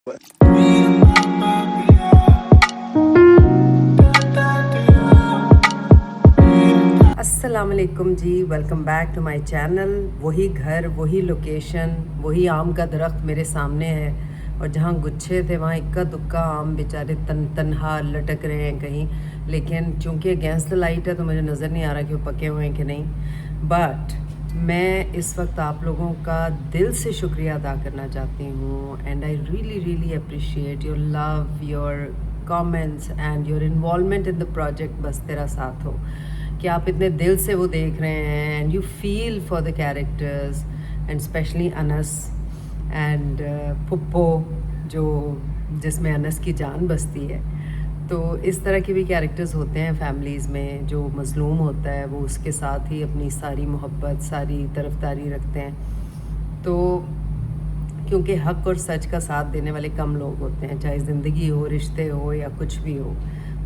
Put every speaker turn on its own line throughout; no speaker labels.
अस्सलामुअलैकुम जी, welcome back to my channel. वही घर, वही लोकेशन, वही आम का दरख्त मेरे सामने है और जहाँ गुच्छे थे वहाँ इक्का दुक्का आम बेचारे तनहा लटक रहे हैं कहीं। लेकिन चूँकि अगेंस्ट द लाइट है तो मुझे नज़र नहीं आ रहा कि वो पके हुए हैं कि नहीं। बट मैं इस वक्त आप लोगों का दिल से शुक्रिया अदा करना चाहती हूँ and I really appreciate your love, your comments and your involvement in the project बस तेरा साथ हो, कि आप इतने दिल से वो देख रहे हैं and you feel for the characters and specially Anas and Puppo, जो जिसमें अनस की जान बसती है। तो इस तरह के भी कैरेक्टर्स होते हैं फैमिलीज़ में, जो मज़लूम होता है वो उसके साथ ही अपनी सारी मोहब्बत, सारी तरफदारी रखते हैं। तो क्योंकि हक़ और सच का साथ देने वाले कम लोग होते हैं, चाहे ज़िंदगी हो, रिश्ते हो या कुछ भी हो,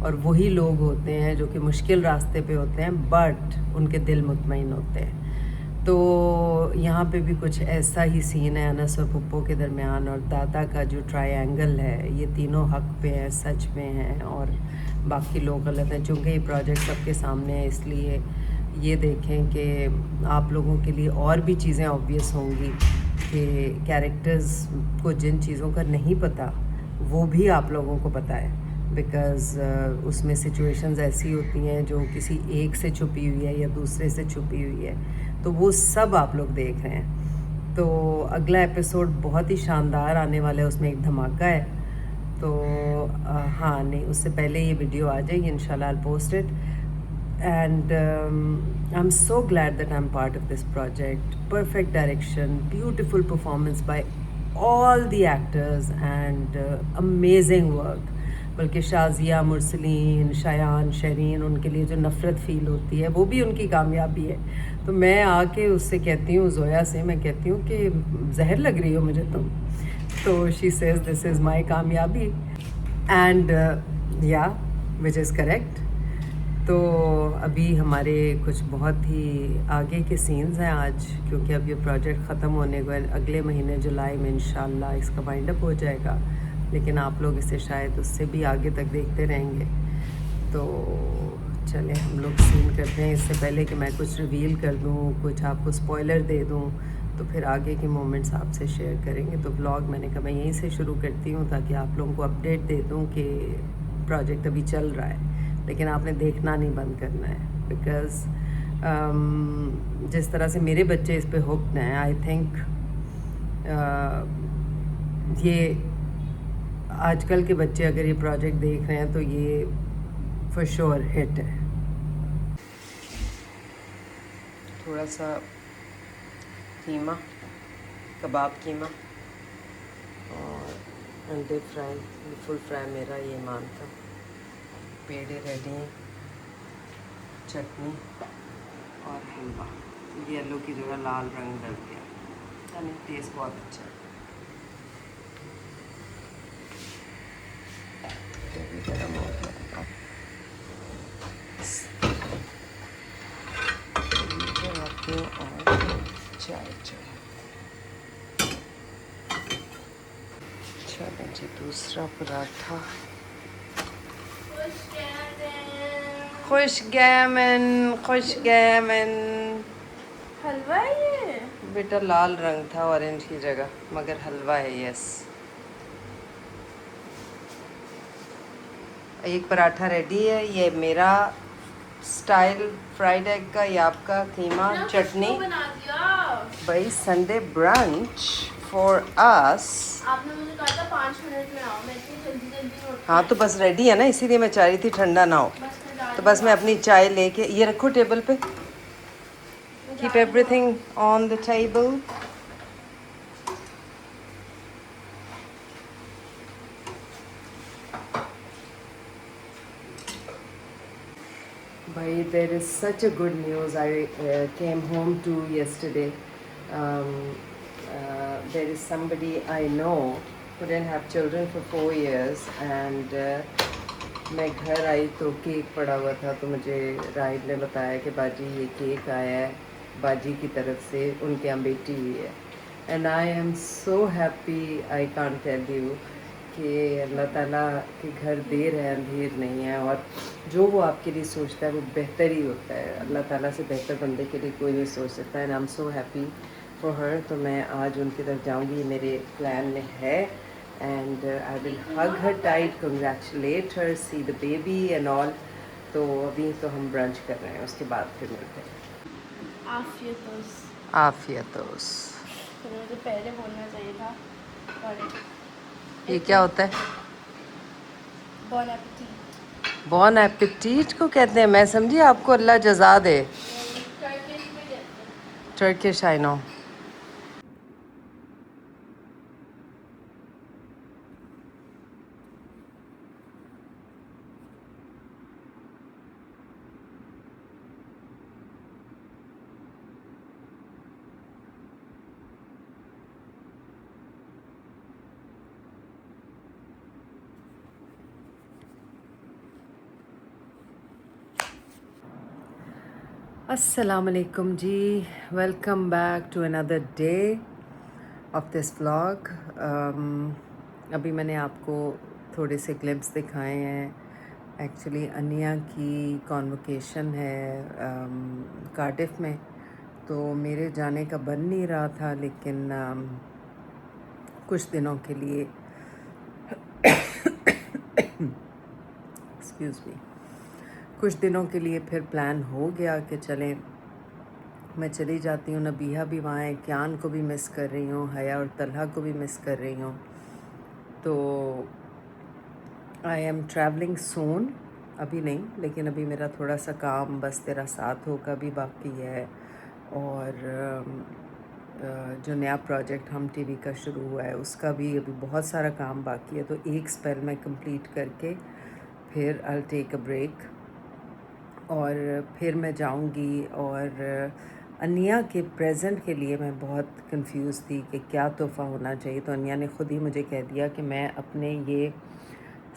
और वही लोग होते हैं जो कि मुश्किल रास्ते पे होते हैं बट उनके दिल मुतमईन होते हैं। तो यहाँ पे भी कुछ ऐसा ही सीन है अनस और पुप्पो के दरमियान, और दादा का जो ट्रायंगल है, ये तीनों हक़ पे हैं, सच में हैं और बाकी लोग गलत हैं। चूँकि ये प्रोजेक्ट सबके सामने है इसलिए ये देखें कि आप लोगों के लिए और भी चीज़ें ऑब्वियस होंगी कि कैरेक्टर्स को जिन चीज़ों का नहीं पता वो भी आप लोगों को पता है, बिकॉज़ उसमें सिचुएशंस ऐसी होती हैं जो किसी एक से छुपी हुई है या दूसरे से छुपी हुई है, तो वो सब आप लोग देख रहे हैं। तो अगला एपिसोड बहुत ही शानदार आने वाला है, उसमें एक धमाका है। तो हाँ नहीं, उससे पहले ये वीडियो आ जाएगी इंशाल्लाह, I post it and I'm so glad that I'm part of this project. Perfect direction, beautiful performance by all the actors and amazing work. बल्कि शाजिया, मुरसलीन, शायान, शरीन, उनके लिए जो नफ़रत फ़ील होती है वो भी उनकी कामयाबी है। तो मैं आके उससे कहती हूँ, जोया से मैं कहती हूँ कि जहर लग रही हो मुझे तुम। तो शी सेज दिस इज़ माई कामयाबी एंड या विच इज़ करेक्ट। तो अभी हमारे कुछ बहुत ही आगे के सीन्स हैं आज, क्योंकि अब ये प्रोजेक्ट ख़त्म होने को है। अगले महीने जुलाई में इंशाल्लाह इसका वाइंड अप हो जाएगा, लेकिन आप लोग इसे शायद उससे भी आगे तक देखते रहेंगे। तो चलें हम लोग सीन करते हैं। इससे पहले कि मैं कुछ रिवील कर दूँ, कुछ आपको स्पॉइलर दे दूँ, तो फिर आगे के मोमेंट्स आपसे शेयर करेंगे। तो व्लॉग मैंने कहा मैं यहीं से शुरू करती हूँ ताकि आप लोगों को अपडेट दे दूँ कि प्रोजेक्ट अभी चल रहा है, लेकिन आपने देखना नहीं बंद करना है। बिकॉज़ जिस तरह से मेरे बच्चे इस पे हुक्ड हैं, आई थिंक ये आजकल के बच्चे अगर ये प्रोजेक्ट देख रहे हैं तो ये फॉर श्योर हिट है। थोड़ा सा कीमा, कबाब कीमा और अंडे फ्राई, फुल फ्राई मेरा ये मान का। पेड़े रेडी हैं, चटनी और हलवा। येलो की जगह लाल रंग डल गया, यानी टेस्ट बहुत अच्छा है। गर्म हो गया और चाय चलो जी, दूसरा पराठा। खुश गैमन
हलवा है ये
बेटा, लाल रंग था ऑरेंज की जगह, मगर हलवा है। यस, एक पराठा रेडी है। ये मेरा स्टाइल फ्राइड एग का, ये आपका कीमा चटनी। भाई संडे ब्रंच फॉर अस।
आपने मुझे कहा था 5 मिनट में आओ, मैं इतनी जल्दी
हाँ तो बस रेडी है ना, इसीलिए मैं चाह रही थी ठंडा ना हो। तो बस मैं अपनी चाय लेके, ये रखो टेबल पे, keep everything on the table. भाई there is such a good news I came home to yesterday. There is somebody I know who didn't have children for 4 years and मैं घर आई तो केक पड़ा हुआ था, तो मुझे राइड ने बताया कि बाजी ये केक आया है बाजी की तरफ से, उनके यहाँ बेटी हुई है। And I am so happy, I can't tell you. कि अल्लाह ताला के घर देर है अंधेर नहीं है, और जो वो आपके लिए सोचता है वो बेहतर ही होता है। अल्लाह ताला से बेहतर बंदे के लिए कोई नहीं सोच सकता। And I am so happy for her. तो मैं आज उनकी तरफ जाऊंगी, मेरे प्लान में है। And I will hug her tight, congratulate her, see the baby and all. तो अभी तो हम ब्रंच कर रहे हैं, उसके बाद फिर मिलते हैं।
आफियतोस।
आफियतोस।
तो मुझे पहले बोलना चाहिए था। और
ये क्या होता है?
बॉन एपेटिट।
बॉन एपिटीट को कहते हैं। मैं समझी आपको अल्लाह जज़ा दे।
टर्किश में कहते हैं।
Turkish, I know. अस्सलाम वालेकुम जी, welcome back to another day of this vlog. अभी मैंने आपको थोड़े से क्लिप्स दिखाए हैं। एक्चुअली अनिया की कॉन्वोकेशन है कार्डिफ में, तो मेरे जाने का बन नहीं रहा था, लेकिन कुछ दिनों के लिए एक्सक्यूज़ मी, कुछ दिनों के लिए फिर प्लान हो गया कि चलें, मैं चली जाती हूँ। नबीहा भी वहाँ है, क्यान को भी मिस कर रही हूँ, हया और तलहा को भी मिस कर रही हूँ। तो आई एम ट्रैवलिंग सून, अभी नहीं, लेकिन अभी मेरा थोड़ा सा काम बस तेरा साथ होगा भी बाकी है। और जो नया प्रोजेक्ट हम टीवी का शुरू हुआ है उसका भी अभी बहुत सारा काम बाकी है। तो एक स्पेल में कंप्लीट करके फिर आई टेक अ ब्रेक, और फिर मैं जाऊंगी। और अनिया के प्रेजेंट के लिए मैं बहुत कंफ्यूज थी कि क्या तोहफ़ा होना चाहिए। तो अनिया ने ख़ुद ही मुझे कह दिया कि मैं अपने ये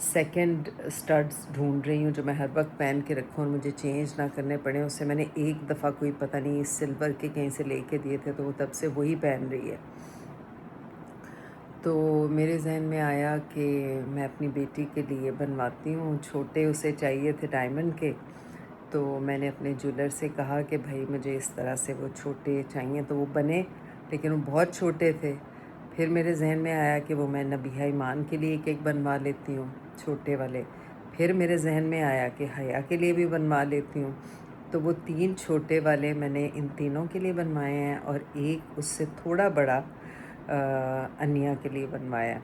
सेकंड स्टड्स ढूंढ रही हूँ जो मैं हर वक्त पहन के रखूँ और मुझे चेंज ना करने पड़े। उससे मैंने एक दफ़ा कोई पता नहीं सिल्वर के कहीं से लेके दिए थे, तो वो तब से वही पहन रही है। तो मेरे जहन में आया कि मैं अपनी बेटी के लिए बनवाती हूँ। छोटे उसे चाहिए थे डायमंड के, तो मैंने अपने ज्वेलर से कहा कि भाई मुझे इस तरह से वो छोटे चाहिए, तो वो बने, लेकिन वो बहुत छोटे थे। फिर मेरे जहन में आया कि वो मैं नबीहा ईमान के लिए एक एक बनवा लेती हूँ छोटे वाले। फिर मेरे जहन में आया कि हया के लिए भी बनवा लेती हूँ। तो वो 3 छोटे वाले मैंने इन तीनों के लिए बनवाए हैं, और एक उससे थोड़ा बड़ा अनिया के लिए बनवाया।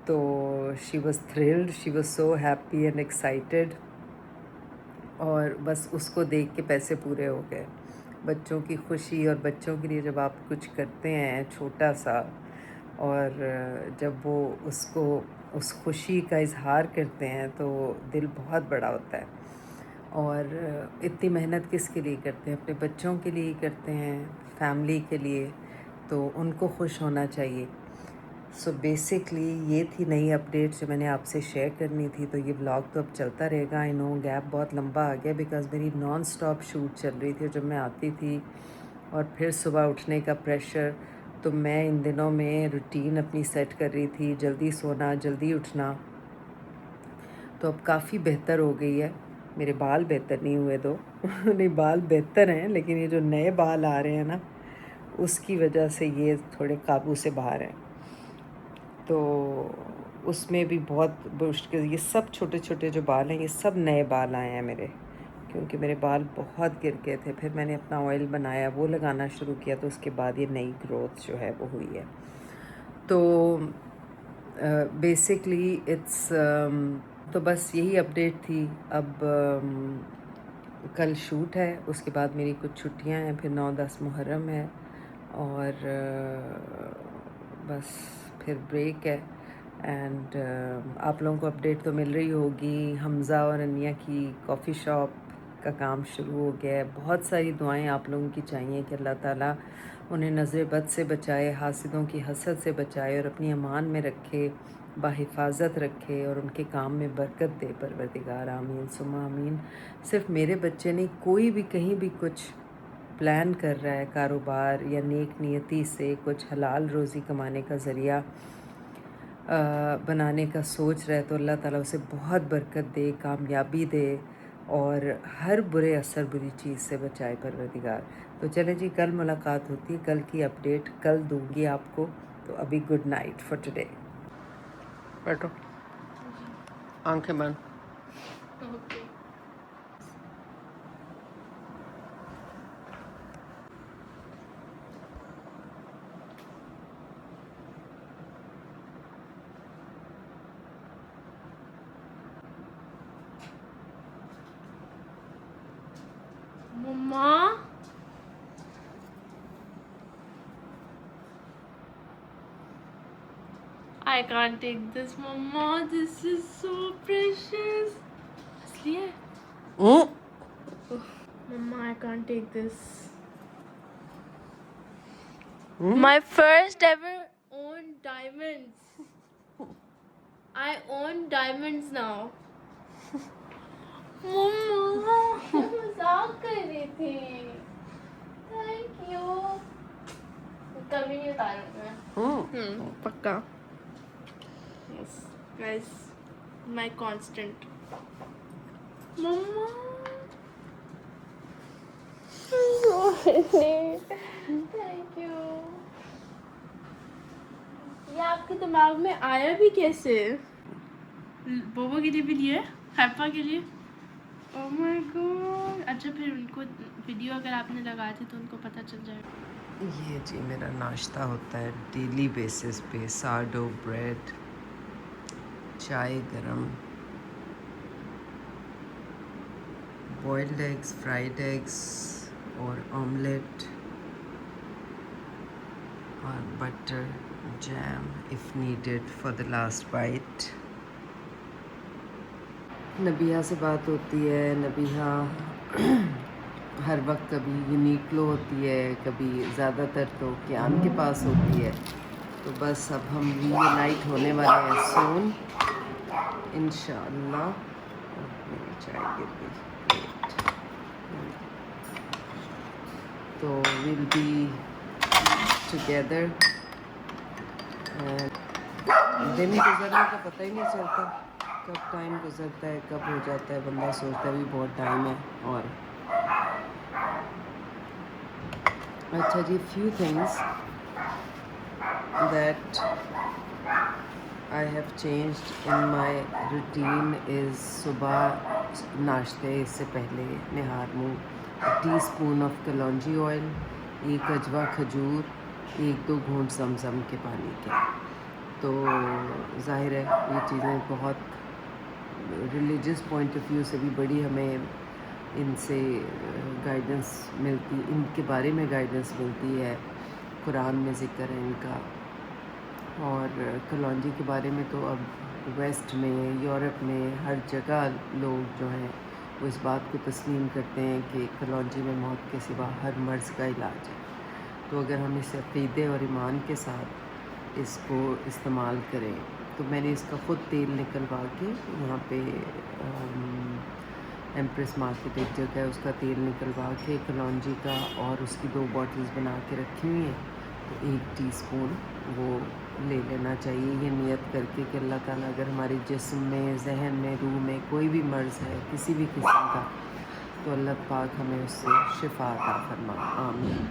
तो she was thrilled, she was so happy and excited, और बस उसको देख के पैसे पूरे हो गए। बच्चों की खुशी, और बच्चों के लिए जब आप कुछ करते हैं छोटा सा, और जब वो उसको उस खुशी का इजहार करते हैं तो दिल बहुत बड़ा होता है। और इतनी मेहनत किसके लिए करते हैं? अपने बच्चों के लिए ही करते हैं, फैमिली के लिए, तो उनको खुश होना चाहिए। सो बेसिकली ये थी नई अपडेट जो मैंने आपसे शेयर करनी थी। तो ये ब्लॉग तो अब चलता रहेगा। आई नो गैप बहुत लंबा आ गया, बिकॉज़ मेरी नॉन स्टॉप शूट चल रही थी जब मैं आती थी, और फिर सुबह उठने का प्रेशर। तो मैं इन दिनों में रूटीन अपनी सेट कर रही थी, जल्दी सोना, जल्दी उठना। तो अब काफ़ी बेहतर हो गई है। मेरे बाल बेहतर नहीं हुए दो नहीं, बाल बेहतर हैं, लेकिन ये जो नए बाल आ रहे हैं ना, उसकी वजह से ये थोड़े काबू से बाहर हैं। तो उसमें भी बहुत मुश्किल, ये सब छोटे छोटे जो बाल हैं ये सब नए बाल आए हैं मेरे, क्योंकि मेरे बाल बहुत गिर गए थे। फिर मैंने अपना ऑयल बनाया, वो लगाना शुरू किया, तो उसके बाद ये नई ग्रोथ जो है वो हुई है। तो बेसिकली इट्स तो बस यही अपडेट थी। अब कल शूट है, उसके बाद मेरी कुछ छुट्टियां हैं, फिर 9-10 मुहर्रम है, और बस फिर ब्रेक है। एंड आप लोगों को अपडेट तो मिल रही होगी, हमज़ा और अनिया की कॉफ़ी शॉप का काम शुरू हो गया है। बहुत सारी दुआएं आप लोगों की चाहिए कि अल्लाह ताला उन्हें नज़र बद से बचाए, हासिदों की हसद से बचाए, और अपनी अमान में रखे, बाहिफाजत रखे, और उनके काम में बरकत दे परवरदिगार, आमीन सुम्मा आमीन। सिर्फ मेरे बच्चे नहीं, कोई भी कहीं भी कुछ प्लान कर रहा है कारोबार या नेक नियति से कुछ हलाल रोज़ी कमाने का ज़रिया, बनाने का सोच रहा है तो अल्लाह ताला उसे बहुत बरकत दे, कामयाबी दे और हर बुरे असर बुरी चीज़ से बचाए परवरदिगार। तो चले जी, कल मुलाकात होती है, कल की अपडेट कल दूंगी आपको। तो अभी गुड नाइट फॉर टुडे। बैठो, आंखें बंद।
Okay. Mamma, I can't take this, Mama. This is so precious. असली है? Mama, I can't take this. My first ever own diamonds. I own diamonds now. मम्मा, मजाक कर रही थी। Thank you. कभी नहीं उतारूंगा मैं। पक्का। Yes, guys, my constant. Mamma. Thank you. ये आपके दिमाग में आया भी कैसे? बोबो के लिए भी लिए, हैप्पा के लिए। Oh my god. अच्छा, फिर उनको वीडियो अगर आपने लगा दी तो उनको पता चल जाएगा।
ये जी मेरा नाश्ता होता है डेली बेसिस पे, साडो ब्रेड, चाय गरम, बॉइल्ड एग्स, फ्राइड एग्स और ऑमलेट और butter jam if needed for the last bite. Nabiha से बात होती है। नबिहा हर वक्त कभी यूनिक्लो होती है, कभी ज़्यादातर तो कियान के पास होती है। तो बस अब हम रीयूनाइट होने वाले हैं सून इंशाअल्लाह। मेरी चाय गिर गई। तो विल बी टुगेदर। दिन गुजरने का पता ही नहीं चलता, कब टाइम गुजरता है, कब हो जाता है, बंदा सोचता है भी बहुत टाइम है। और अच्छा जी, few things that I have changed in my routine is सुबह नाश्ते से पहले निहार मुँह टीस्पून ऑफ कलौंजी ऑयल, एक अजवा खजूर, 1-2 घूंट समसम के पानी के। तो ज़ाहिर है ये चीज़ें बहुत रिलीजियस पॉइंट ऑफ व्यू से भी बड़ी हमें इनसे गाइडेंस मिलती, इनके बारे में गाइडेंस मिलती है। कुरान में ज़िक्र है इनका। और कलौंजी के बारे में तो अब वेस्ट में, यूरोप में, हर जगह लोग जो हैं वो इस बात को तस्लीम करते हैं कि कलौंजी में मौत के सिवा हर मर्ज़ का इलाज है। तो अगर हम इस अक़ीदे और ईमान के साथ इसको इस्तेमाल करें तो मैंने इसका ख़ुद तेल निकलवा के यहाँ पे एम्प्रेस मार्केट एक जगह है, उसका तेल निकलवा के कलौंजी का और उसकी 2 बॉटल्स बना के रखी हुई हैं। तो 1 टीस्पून वो ले लेना चाहिए, ये नियत करके कि अल्लाह ताला अगर हमारे जिस्म में, जहन में, रूह में कोई भी मर्ज़ है किसी भी किस्म का, तो अल्लाह पाक हमें उससे शिफा अता फरमा, आमीन।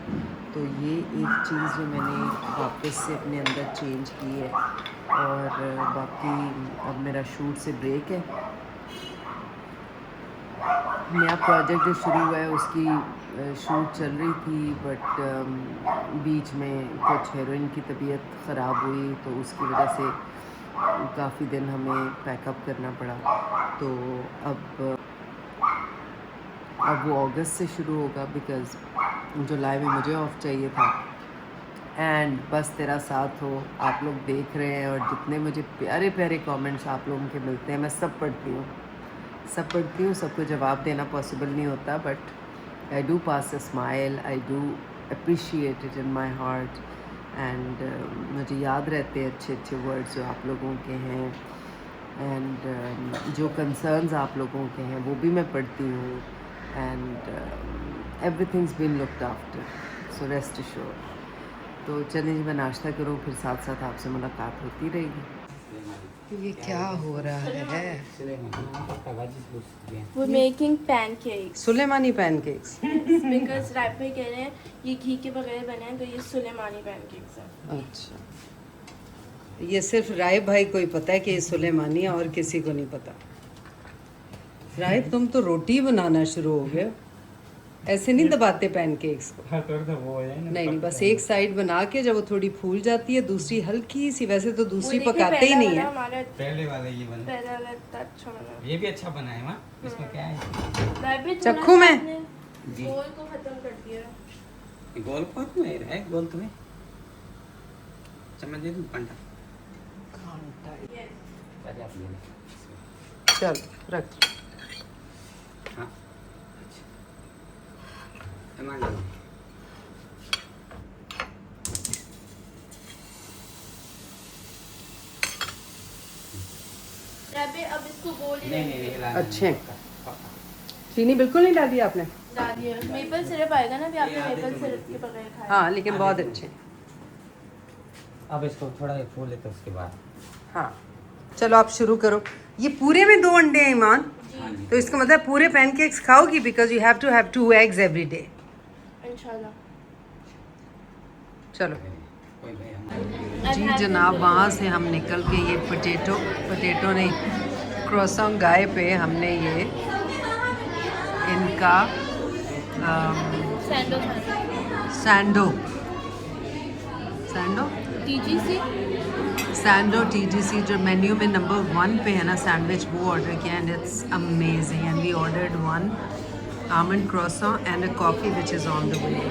तो ये एक चीज़ जो मैंने वापस से अपने अंदर चेंज की है। और बाकी अब मेरा शूट से ब्रेक है। नया प्रोजेक्ट जो शुरू हुआ है उसकी शूट चल रही थी, बट बीच में कुछ हीरोइन की तबीयत ख़राब हुई तो उसकी वजह से काफ़ी दिन हमें पैकअप करना पड़ा। तो अब वो अगस्त से शुरू होगा, बिकॉज़ जुलाई में मुझे ऑफ चाहिए था। एंड बस तेरा साथ हो, आप लोग देख रहे हैं और जितने मुझे प्यारे प्यारे कमेंट्स आप लोगों के मिलते हैं, मैं सब पढ़ती हूँ, सबको जवाब देना पॉसिबल नहीं होता, but I do pass a smile, I do appreciate it in my heart. And मुझे याद रहते हैं अच्छे अच्छे वर्ड्स जो आप लोगों के हैं। एंड जो कंसर्न्स आप लोगों के हैं वो भी मैं पढ़ती हूँ। And everything's been looked after, so rest assured. तो चलिए जी, मैं नाश्ता करूँ, फिर साथ साथ आपसे मुलाकात होती रहेगी। ये क्या हो रहा है?
वो making pancakes
Sulemani pancakes.
Because ripe भाई कह रहे हैं ये घी के बगैर बने हैं, तो ये सुलेमानी पैनकेक्स हैं।
अच्छा, ये सिर्फ राइब भाई को ही पता है कि ये सुलेमानी है और किसी को नहीं पता। राइब तुम तो रोटी बनाना शुरू हो गए, ऐसे नहीं दबाते पैनकेक्स को। नहीं, बस एक साइड बना के जब वो थोड़ी फूल जाती है, दूसरी हल्की सी, वैसे तो दूसरी पकाते ही नहीं है।
पहले वाला ये बना,
पहला वाला इतना अच्छा बना।
ये भी अच्छा बना है। माँ इसमें क्या है?
राइप भाई
चक्खू में?
जी।
गोल को खत्म कर दिया।
ये गोल को तुम्हें है, गोल तुम्हें चम्मच दे दूँ पंडा? पहले आप ले लो।
चल रख।
हाँ अच्छा, टमाटर
राइप भाई अब इसको गोल ही
नहीं नहीं नहीं,
अच्छे। चीनी बिल्कुल नहीं डाली आपने?
डाल दिया। मेपल सिरप आएगा ना, अभी आपने मेपल सिरप के बगैर खाया।
हाँ, लेकिन बहुत अच्छे।
अब इसको थोड़ा फूल लेते उसके बाद।
हाँ चलो आप शुरू करो। ये पूरे में 2 अंडे हैं ईमान, तो इसका मतलब पूरे पैनकेक्स खाओगी, because you have to have 2 eggs every day.
इंशाल्लाह।
चलो
कोई भाई हमारे
जी जनाब, वहाँ से हम निकल के ये पोटैटो ने क्रॉसों गाय पे हमने ये इनका सैंडो TGC जो मेन्यू में नंबर 1 पे है ना सैंडविच, वो ऑर्डर किया and it's amazing. And we ordered 1 almond croissant and a coffee which is on the way.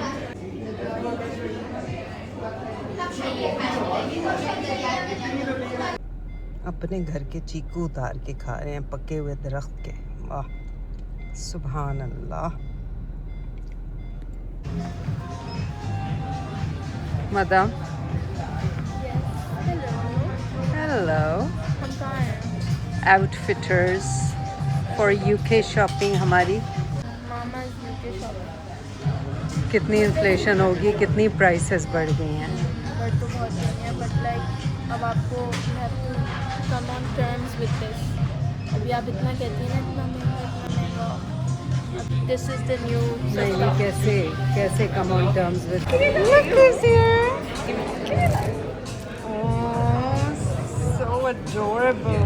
अपने घर के चीकू उतार के खा रहे हैं, पके हुए दरख्त के। वाह सुभान अल्लाह। Madam hello, outfitters for UK shopping हमारी। कितनी इन्फ्लेशन होगी, कितनी प्राइसेस बढ़ गई हैं।
बट तो बहुत नहीं है, बट लाइक अब आपको कम ऑन टर्म्स विद दिस। अभी आप इतना कहती हैं ना, इतना महंगा। अब दिस इज द न्यू।
नहीं, कैसे come on terms with. So adorable.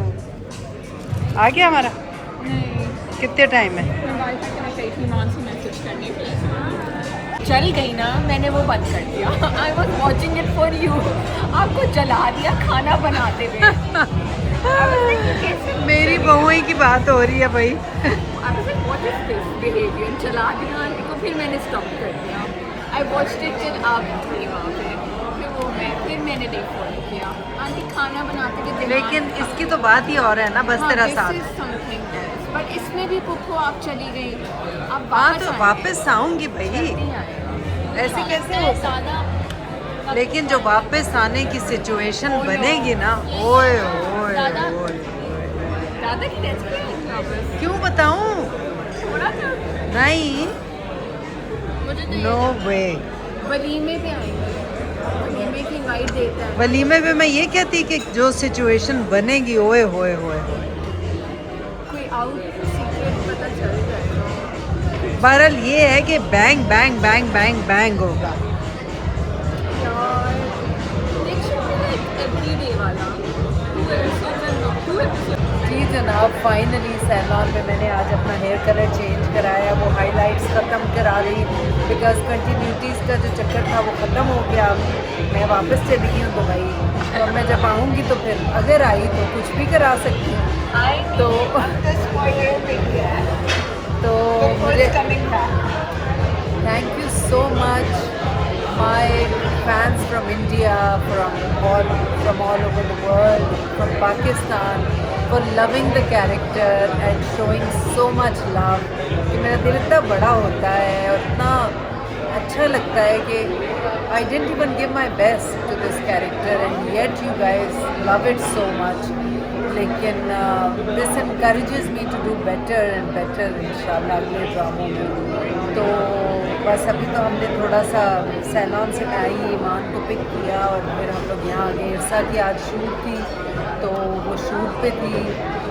आ गया हमारा? कितने टाइम है?
चल गई ना, मैंने वो बंद कर दिया। I was watching it for you. आपको जला दिया खाना बनाते हुए।
मेरी बहुएं की बात हो रही है भाई।
What is this behaviour? जला दिया आंटी को, फिर मैंने स्टॉप कर दिया। आई वॉच्ड इट टिल आप थी वहाँ पे, फिर मैंने नहीं फॉलो किया। आंटी खाना बनाते थे,
लेकिन इसकी तो बात ही और है ना, बस तेरा साथ।
बट इसमें भी कुको आप चली गई। अब
हाँ तो वापस आऊंगी भाई, ऐसे कैसे हो? लेकिन जो वापस आने की सिचुएशन बनेगी ना, ओए ओए
दादा
ओए,
दादा की डेथ पे
क्यों बताऊं?
थोड़ा था।
नहीं,
मुझे तो
नो वे।
वलीमे पे आएंगे, वलीमे की इनवाइट देता है।
वलीमे पे मैं ये कहती कि जो सिचुएशन बनेगी, ओए होए होए।
कोई आउट सीक्रेट पता चल जाएगा।
बहरहाल ये है कि bang bang bang bang bang होगा।
यार नेक्स्ट लाइक एवरीडे वाला 2 एपिसोड।
जी जनाब, फाइनली सैलॉन में मैंने आज अपना हेयर कलर चेंज कराया। वो हाइलाइट्स ख़त्म करा रही, बिकॉज कंटिन्यूटीज़ का जो चक्कर था वो ख़त्म हो गया। मैं वापस चली गई हूँ दुबई, और मैं जब आऊँगी तो फिर अगर आई तो कुछ भी करा सकती हूँ। तो मुझे thank you so much my fans from India, from all over the world, from Pakistan, for loving the character and showing so much love. कि मेरा दिल इतना बड़ा होता है और इतना अच्छा लगता है कि I didn't even give my best to this character and yet you guys love it so much. लेकिन this encourages me to do better and better इंशाल्लाह अगले ड्रामों में। तो बस अभी तो हमने थोड़ा सा सैलॉन से आई, ईमान को पिक किया और फिर हम लोग यहाँ आ गए। इरसा की आज शूट थी, तो शूट पे थी,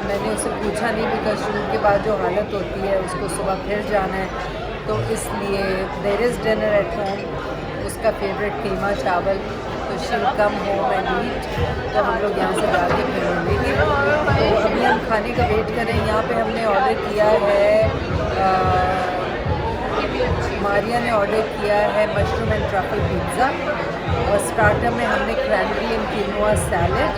मैंने उससे पूछा नहीं बिकॉज शूट के बाद जो हालत होती है उसको सुबह फिर जाना है, तो इसलिए there is dinner at home, उसका फेवरेट कीमा चावल, तो she come home and eat, तो हम लोग यहाँ से जाके फिर मिलेंगे। तो अभी हम खाने का वेट करें। यहाँ पे हमने ऑर्डर किया है, मारिया ने ऑर्डर किया है मशरूम एंड ट्रफल पिज़्ज़ा, और स्टार्टर में हमने क्रैनबेरी एंड कीनोआ सैलेड।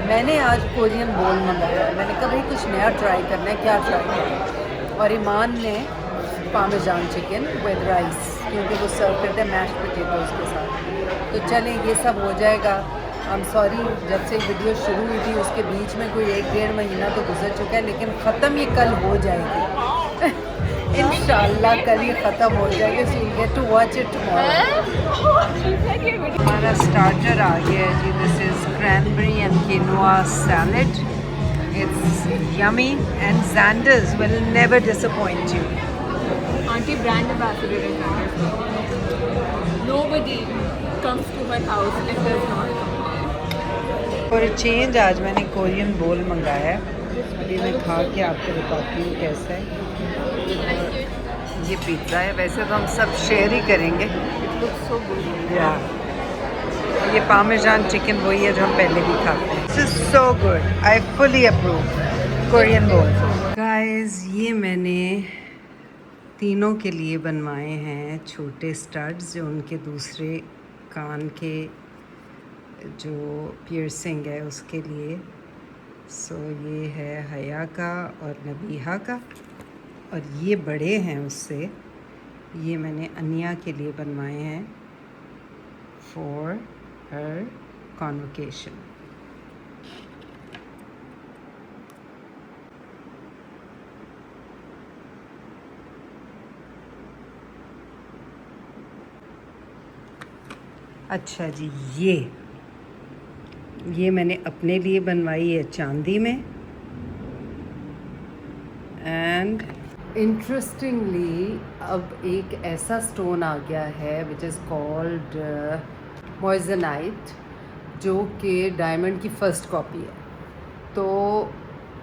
मैंने आज कोरियन बोल मंगाया है, मैंने कभी कुछ नया ट्राई करना है, क्या ट्राई करना। और ईमान ने पामेजान चिकन विद राइस, क्योंकि वो सर्व करते हैं मैश पोटैटोज़ के साथ। तो चलें, ये सब हो जाएगा। आई एम सॉरी, जब से वीडियो शुरू हुई थी उसके बीच में कोई 1-1.5 महीना तो गुजर चुका है, लेकिन ख़त्म ये कल हो जाएगी इंशाल्लाह, कल ये ख़त्म हो जाएगी, so you get to watch it tomorrow. हमारा स्टार्टर आ गया है जी, this is cranberry and quinoa salad, it's yummy and Xander's will never disappoint you.
Auntie brand ambassador in Pakistan. Nobody comes to her house and does not come.
For a change आज मैंने Korean बोल मंगाया है, अभी मैं खा के आपको बताती हूँ कैसा है। ये पिज़्ज़ा है, वैसे तो हम सब शेयर ही करेंगे।
So good.
या ये पामेजान चिकन वही है जो हम पहले भी खाते हैं। This is so good, I fully approve Korean बोल। गाइस, ये मैंने तीनों के लिए बनवाए हैं छोटे स्टड्स, जो उनके दूसरे कान के जो पियर्सिंग है उसके लिए। सो ये है हया का और नबीहा का, और ये बड़े हैं उससे, ये मैंने अनिया के लिए बनवाए हैं फॉर हर कॉन्वोकेशन। अच्छा जी, ये मैंने अपने लिए बनवाई है चांदी में। एंड इंटरेस्टिंगली अब एक ऐसा स्टोन आ गया है विच इज़ कॉल्ड मोइजनाइट, जो कि डायमंड की फ़र्स्ट कॉपी है। तो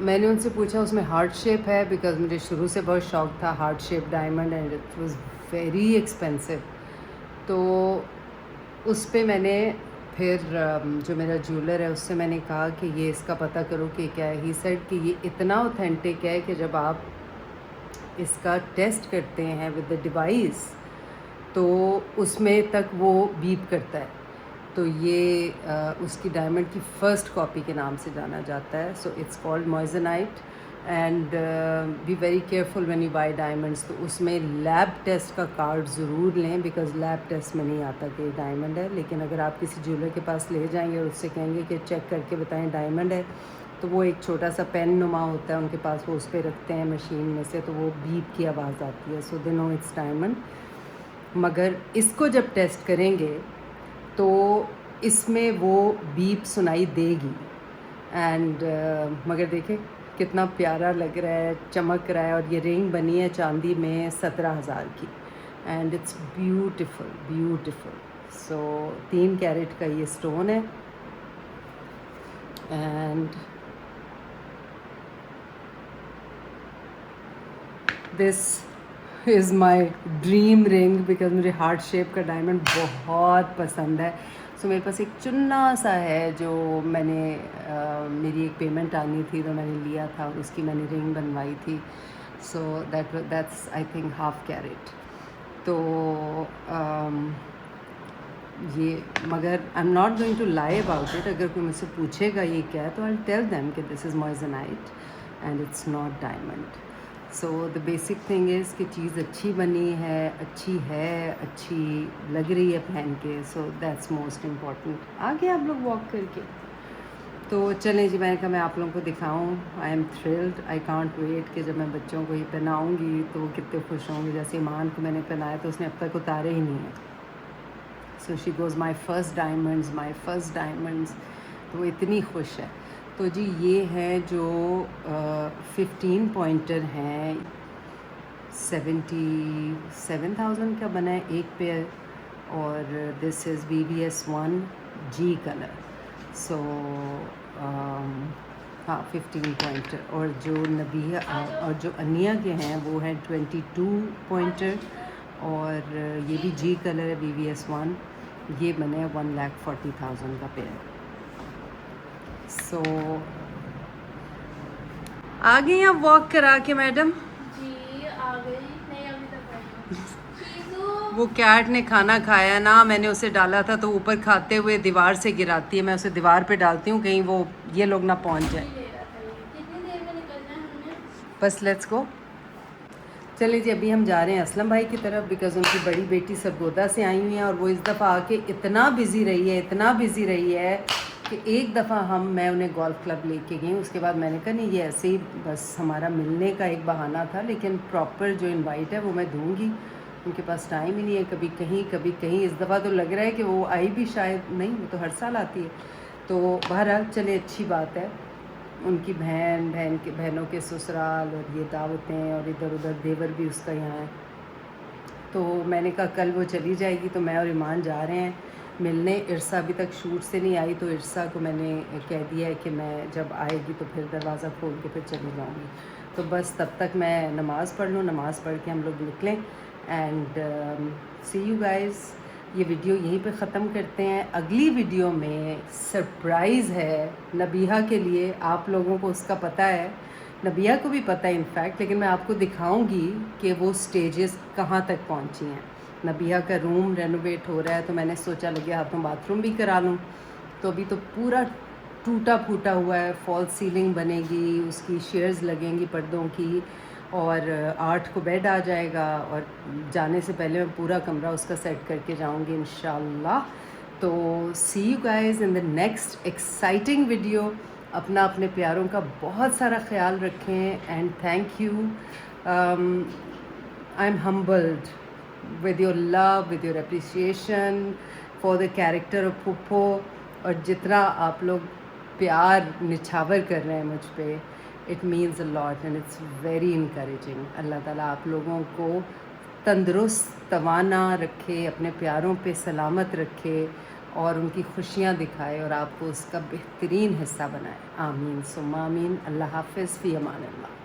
मैंने उनसे पूछा उसमें हार्ट शेप है, बिकॉज मुझे शुरू से बहुत शौक था heart shape diamond, and it was very expensive. तो उस पे मैंने फिर जो मेरा ज्वेलर है उससे मैंने कहा कि ये इसका पता करो कि क्या है। ही सेड कि ये इतना ऑथेंटिक है कि जब आप इसका टेस्ट करते हैं विद द डिवाइस तो उसमें तक वो बीप करता है। तो ये उसकी डायमंड की फ़र्स्ट कॉपी के नाम से जाना जाता है। So it's called moissanite, and be very careful when you buy diamonds. तो उसमें लैब टेस्ट का कार्ड ज़रूर लें, बिकॉज़ लैब टेस्ट में नहीं आता कि डायमंड है। लेकिन अगर आप किसी ज्वेलर के पास ले जाएंगे और उससे कहेंगे कि चेक करके बताएं डायमंड है, तो वो एक छोटा सा पेन नुमा होता है उनके पास, वो उस पर रखते हैं मशीन में से, तो वो बीप की आवाज़ आती है। सो दे नो इट्स डायमंड। मगर इसको जब टेस्ट करेंगे तो इसमें वो बीप सुनाई देगी। एंड मगर देखें कितना प्यारा लग रहा है, चमक रहा है। और ये रिंग बनी है चांदी में 17,000 की, and it's beautiful beautiful. So 3 carat का ये स्टोन है, and this is my dream ring, because मुझे हार्ट शेप का डायमंड बहुत पसंद है। सो मेरे पास एक चुन्ना सा है जो मैंने मेरी एक पेमेंट आनी थी तो मैंने लिया था, और उसकी मैंने रिंग बनवाई थी। So that's I think half carat. तो ये, मगर I am not going to lie about it. अगर कोई मुझसे पूछेगा ये क्या है तो आई टेल देम कि this is moissanite and it's not diamond. So the basic thing is कि चीज़ अच्छी बनी है, अच्छी लग रही है पहन के। So that's most important. आगे आप लोग वॉक करके, तो चलें जी, मैंने कहा मैं आप लोगों को दिखाऊं। I am thrilled, I can't wait कि जब मैं बच्चों को ये पहनाऊँगी तो वो कितने खुश होंगे। जैसे ईमान को मैंने पहनाया तो उसने अब तक उतारे ही नहीं है। So she goes my first diamonds, तो वो इतनी खुश है। तो जी ये हैं जो 15 पॉइंटर हैं, 77,000 का बना है एक पेयर, और this is BBS 1 G colour. So हाँ 15 पॉइंटर, और जो नबिया और जो अनिया के हैं वो हैं 22 पॉइंटर, और ये भी जी कलर है BVS1, ये बने 1,40,000 का पेयर। सो आ गई आप वॉक करा के मैडम?
जी आ गई नहीं, अभी तक आई हूँ। चीज़ू
वो कैट ने खाना खाया ना, मैंने उसे डाला था तो ऊपर खाते हुए दीवार से गिराती है, मैं उसे दीवार पे डालती हूँ कहीं वो ये लोग ना पहुँच जाए।
ले रहा था ये। कितनी देर में निकलना है हमने?
बस लेट्स गो। चलिए जी, अभी हम जा रहे हैं असलम भाई की तरफ, बिकॉज़ उनकी बड़ी बेटी सरगोदा से आई हुई हैं और वो इस दफ़ा आके इतना बिज़ी रही है, इतना बिज़ी रही है कि एक दफ़ा मैं उन्हें गोल्फ़ क्लब लेके गई। उसके बाद मैंने कहा नहीं, ये ऐसे ही बस हमारा मिलने का एक बहाना था, लेकिन प्रॉपर जो इनवाइट है वो मैं दूँगी। उनके पास टाइम ही नहीं है, कभी कहीं कभी कहीं। इस दफ़ा तो लग रहा है कि वो आई भी शायद नहीं, वो तो हर साल आती है। तो बहरहाल चले, अच्छी बात है। उनकी बहनों के ससुराल और ये दावतें और इधर उधर देवर भी उसका यहाँ है। तो मैंने कहा कल वो चली जाएगी तो मैं और ईमान जा रहे हैं मिलने। इरसा अभी तक शूट से नहीं आई, तो इरसा को मैंने कह दिया है कि मैं जब आएगी तो फिर दरवाज़ा खोल के फिर चली जाऊँगी। तो बस तब तक मैं नमाज़ पढ़ लूँ, नमाज़ पढ़ के हम लोग निकलें। And see you guys. ये वीडियो यहीं पे ख़त्म करते हैं। अगली वीडियो में सरप्राइज़ है नबिहा के लिए, आप लोगों को उसका पता है, नबिया को भी पता है इनफैक्ट, लेकिन मैं आपको दिखाऊंगी कि वो स्टेजेस कहाँ तक पहुंची हैं। नबिया का रूम रेनोवेट हो रहा है, तो मैंने सोचा लगे हाथों बाथरूम भी करा लूँ। तो अभी तो पूरा टूटा फूटा हुआ है, फॉल सीलिंग बनेगी, उसकी शेयर्स लगेंगी पर्दों की, और 8 को बेड आ जाएगा, और जाने से पहले मैं पूरा कमरा उसका सेट करके जाऊंगी इंशाल्लाह। तो see you guys in the next exciting video. अपना अपने प्यारों का बहुत सारा ख्याल रखें, and thank you. I am humbled with your love, with your appreciation for the character of पुप्पो, और जितना आप लोग प्यार निछावर कर रहे हैं मुझ पे, it means a lot and it's very encouraging. अल्लाह ताला आप लोगों को तंदुरुस्त तवाना रखे, अपने प्यारों पे सलामत रखे, और उनकी खुशियाँ दिखाए, और आपको उसका बेहतरीन हिस्सा बनाए। आमीन सुम्मा आमीन। अल्लाह हाफ़िज़, फ़ी अमान अल्लाह।